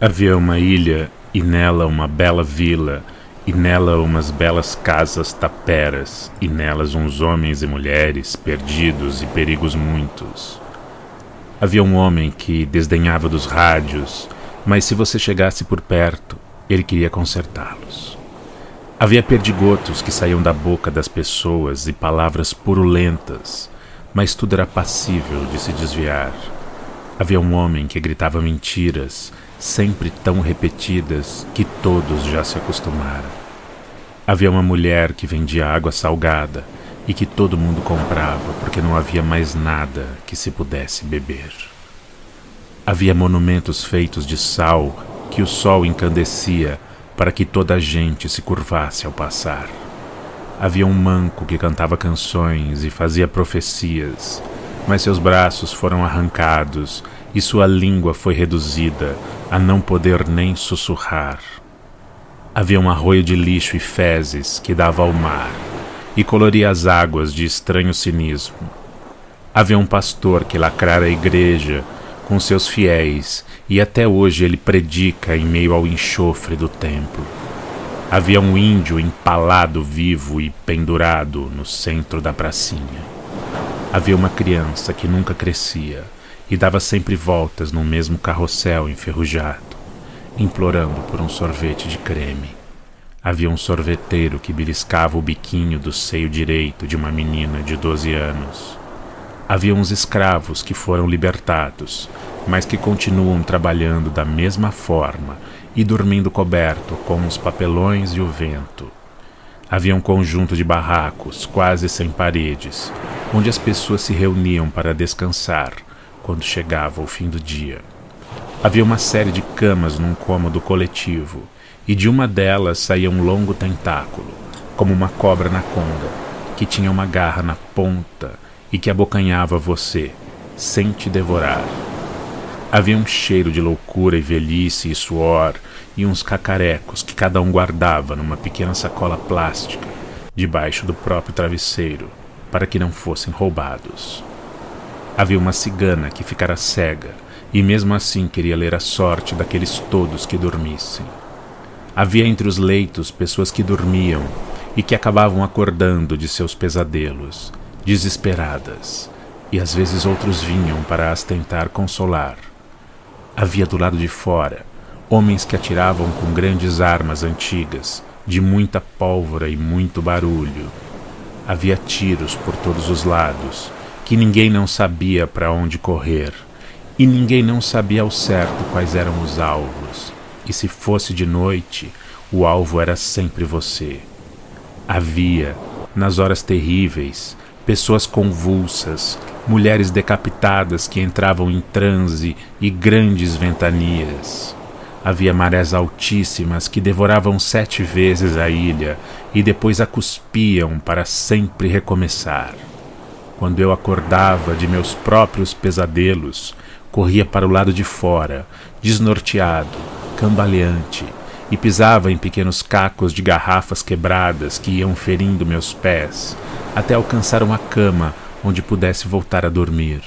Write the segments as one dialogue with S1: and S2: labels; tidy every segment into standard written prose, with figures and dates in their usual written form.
S1: Havia uma ilha, e nela uma bela vila, e nela umas belas casas taperas, e nelas uns homens e mulheres, perdidos e perigos muitos. Havia um homem que desdenhava dos rádios, mas se você chegasse por perto, ele queria consertá-los. Havia perdigotos que saíam da boca das pessoas e palavras purulentas, mas tudo era passível de se desviar. Havia um homem que gritava mentiras, sempre tão repetidas que todos já se acostumaram. Havia uma mulher que vendia água salgada e que todo mundo comprava porque não havia mais nada que se pudesse beber. Havia monumentos feitos de sal que o sol encandecia para que toda a gente se curvasse ao passar. Havia um manco que cantava canções e fazia profecias, mas seus braços foram arrancados e sua língua foi reduzida a não poder nem sussurrar. Havia um arroio de lixo e fezes que dava ao mar e coloria as águas de estranho cinismo. Havia um pastor que lacrara a igreja com seus fiéis e até hoje ele predica em meio ao enxofre do templo. Havia um índio empalado vivo e pendurado no centro da pracinha. Havia uma criança que nunca crescia e dava sempre voltas no mesmo carrossel enferrujado, implorando por um sorvete de creme. Havia um sorveteiro que beliscava o biquinho do seio direito de uma menina de 12 anos. Havia uns escravos que foram libertados, mas que continuam trabalhando da mesma forma e dormindo coberto com os papelões e o vento. Havia um conjunto de barracos, quase sem paredes, onde as pessoas se reuniam para descansar quando chegava o fim do dia. Havia uma série de camas num cômodo coletivo, e de uma delas saía um longo tentáculo, como uma cobra anaconda, que tinha uma garra na ponta e que abocanhava você, sem te devorar. Havia um cheiro de loucura e velhice e suor, e uns cacarecos que cada um guardava numa pequena sacola plástica, debaixo do próprio travesseiro, para que não fossem roubados. Havia uma cigana que ficara cega, e mesmo assim queria ler a sorte daqueles todos que dormissem. Havia entre os leitos pessoas que dormiam e que acabavam acordando de seus pesadelos, desesperadas, e às vezes outros vinham para as tentar consolar. Havia do lado de fora homens que atiravam com grandes armas antigas, de muita pólvora e muito barulho. Havia tiros por todos os lados, que ninguém não sabia para onde correr, e ninguém não sabia ao certo quais eram os alvos, e se fosse de noite, o alvo era sempre você. Havia, nas horas terríveis, pessoas convulsas, mulheres decapitadas que entravam em transe e grandes ventanias. Havia marés altíssimas que devoravam 7 vezes a ilha e depois a cuspiam para sempre recomeçar. Quando eu acordava de meus próprios pesadelos, corria para o lado de fora, desnorteado, cambaleante, e pisava em pequenos cacos de garrafas quebradas que iam ferindo meus pés, até alcançar uma cama onde pudesse voltar a dormir.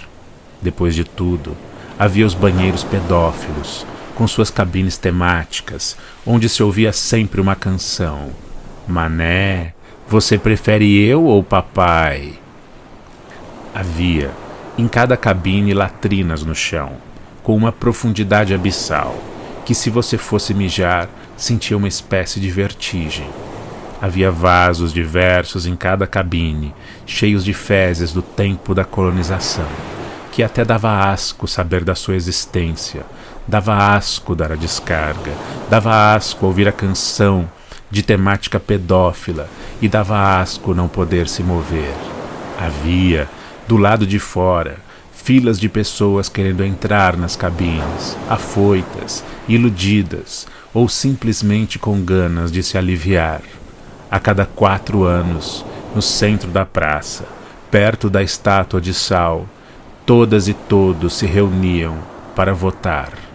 S1: Depois de tudo, havia os banheiros pedófilos, com suas cabines temáticas, onde se ouvia sempre uma canção. Mané, você prefere eu ou papai? Havia, em cada cabine, latrinas no chão, com uma profundidade abissal, que se você fosse mijar, sentia uma espécie de vertigem. Havia vasos diversos em cada cabine, cheios de fezes do tempo da colonização, que até dava asco saber da sua existência, dava asco dar a descarga, dava asco ouvir a canção de temática pedófila e dava asco não poder se mover. Havia, do lado de fora, filas de pessoas querendo entrar nas cabines, afoitas, iludidas ou simplesmente com ganas de se aliviar. A cada 4 anos, no centro da praça, perto da estátua de sal, todas e todos se reuniam para votar.